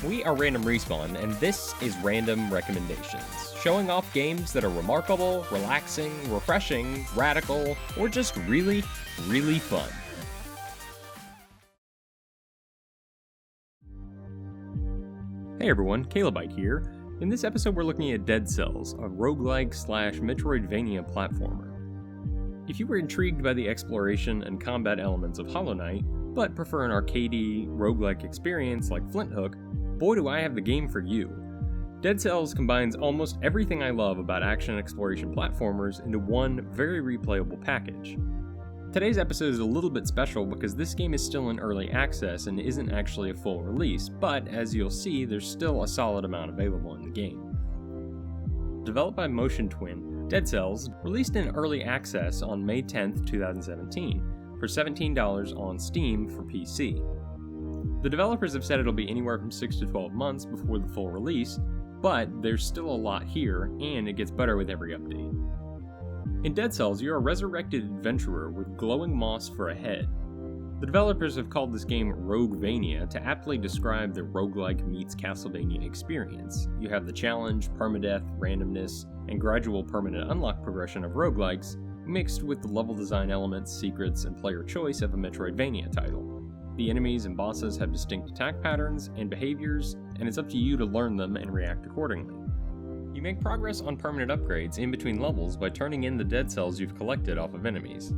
We are Random Respawn, and this is Random Recommendations, showing off games that are remarkable, relaxing, refreshing, radical, or just really, really fun. Hey everyone, Calebyte here. In this episode we're looking at Dead Cells, a roguelike / metroidvania platformer. If you were intrigued by the exploration and combat elements of Hollow Knight, but prefer an arcadey, roguelike experience like Flint Hook, boy do I have the game for you. Dead Cells combines almost everything I love about action exploration platformers into one very replayable package. Today's episode is a little bit special because this game is still in early access and isn't actually a full release, but as you'll see, there's still a solid amount available in the game. Developed by Motion Twin, Dead Cells released in early access on May 10th, 2017, for $17 on Steam for PC. The developers have said it'll be anywhere from 6 to 12 months before the full release, but there's still a lot here, and it gets better with every update. In Dead Cells, you're a resurrected adventurer with glowing moss for a head. The developers have called this game roguevania to aptly describe the roguelike meets Castlevania experience. You have the challenge, permadeath, randomness, and gradual permanent unlock progression of roguelikes, mixed with the level design elements, secrets, and player choice of a metroidvania title. The enemies and bosses have distinct attack patterns and behaviors, and it's up to you to learn them and react accordingly. You make progress on permanent upgrades in between levels by turning in the dead cells you've collected off of enemies.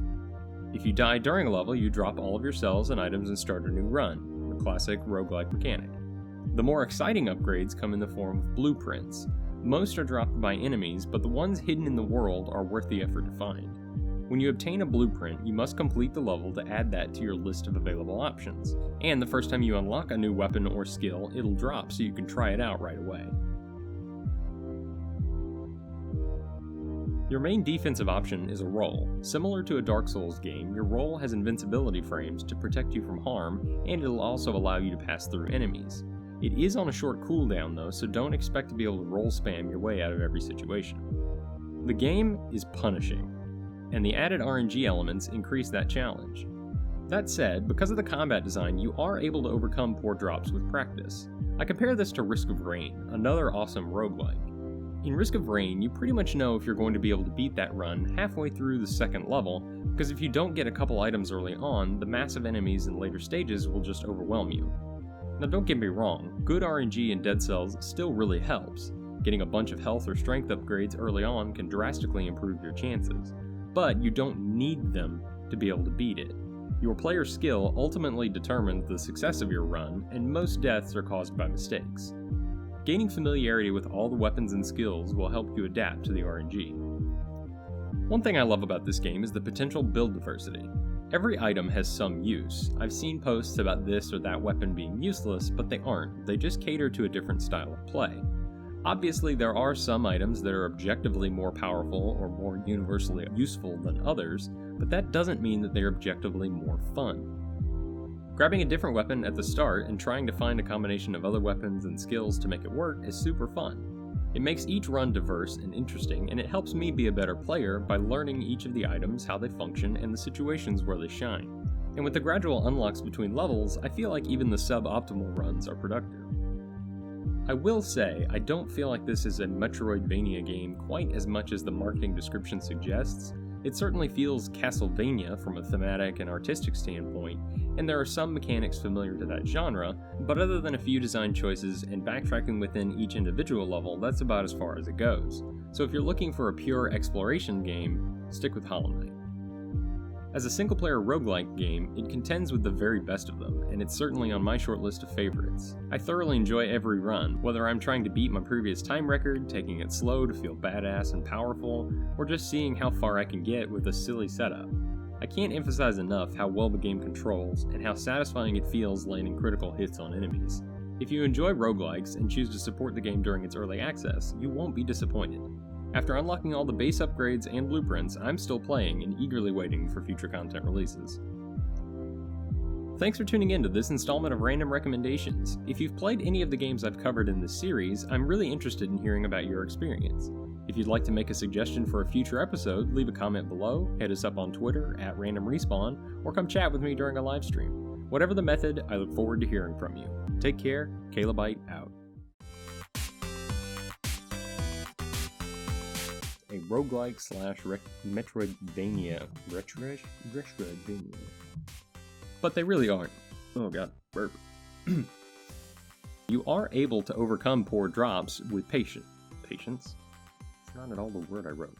If you die during a level, you drop all of your cells and items and start a new run, the classic roguelike mechanic. The more exciting upgrades come in the form of blueprints. Most are dropped by enemies, but the ones hidden in the world are worth the effort to find. When you obtain a blueprint, you must complete the level to add that to your list of available options, and the first time you unlock a new weapon or skill, it'll drop so you can try it out right away. Your main defensive option is a roll. Similar to a Dark Souls game, your roll has invincibility frames to protect you from harm, and it'll also allow you to pass through enemies. It is on a short cooldown though, so don't expect to be able to roll spam your way out of every situation. The game is punishing, and the added RNG elements increase that challenge. That said, because of the combat design, you are able to overcome poor drops with practice. I compare this to Risk of Rain, another awesome roguelike. In Risk of Rain, you pretty much know if you're going to be able to beat that run halfway through the second level, because if you don't get a couple items early on, the massive enemies in later stages will just overwhelm you. Now don't get me wrong, good RNG in Dead Cells still really helps. Getting a bunch of health or strength upgrades early on can drastically improve your chances, but you don't need them to be able to beat it. Your player skill ultimately determines the success of your run, and most deaths are caused by mistakes. Gaining familiarity with all the weapons and skills will help you adapt to the RNG. One thing I love about this game is the potential build diversity. Every item has some use. I've seen posts about this or that weapon being useless, but they aren't. They just cater to a different style of play. Obviously, there are some items that are objectively more powerful or more universally useful than others, but that doesn't mean that they're objectively more fun. Grabbing a different weapon at the start and trying to find a combination of other weapons and skills to make it work is super fun. It makes each run diverse and interesting, and it helps me be a better player by learning each of the items, how they function, and the situations where they shine. And with the gradual unlocks between levels, I feel like even the suboptimal runs are productive. I will say, I don't feel like this is a Metroidvania game quite as much as the marketing description suggests. It certainly feels Castlevania from a thematic and artistic standpoint, and there are some mechanics familiar to that genre, but other than a few design choices and backtracking within each individual level, that's about as far as it goes. So if you're looking for a pure exploration game, stick with Hollow Knight. As a single-player roguelike game, it contends with the very best of them, and it's certainly on my short list of favorites. I thoroughly enjoy every run, whether I'm trying to beat my previous time record, taking it slow to feel badass and powerful, or just seeing how far I can get with a silly setup. I can't emphasize enough how well the game controls, and how satisfying it feels landing critical hits on enemies. If you enjoy roguelikes and choose to support the game during its early access, you won't be disappointed. After unlocking all the base upgrades and blueprints, I'm still playing and eagerly waiting for future content releases. Thanks for tuning in to this installment of Random Recommendations. If you've played any of the games I've covered in this series, I'm really interested in hearing about your experience. If you'd like to make a suggestion for a future episode, leave a comment below, hit us up on Twitter @RandomRespawn, or come chat with me during a live stream. Whatever the method, I look forward to hearing from you. Take care, Calebyte out. A roguelike / metroidvania. Metroidvania. But they really aren't. Oh god, burp. You are able to overcome poor drops with patience. Patience? It's not at all the word I wrote.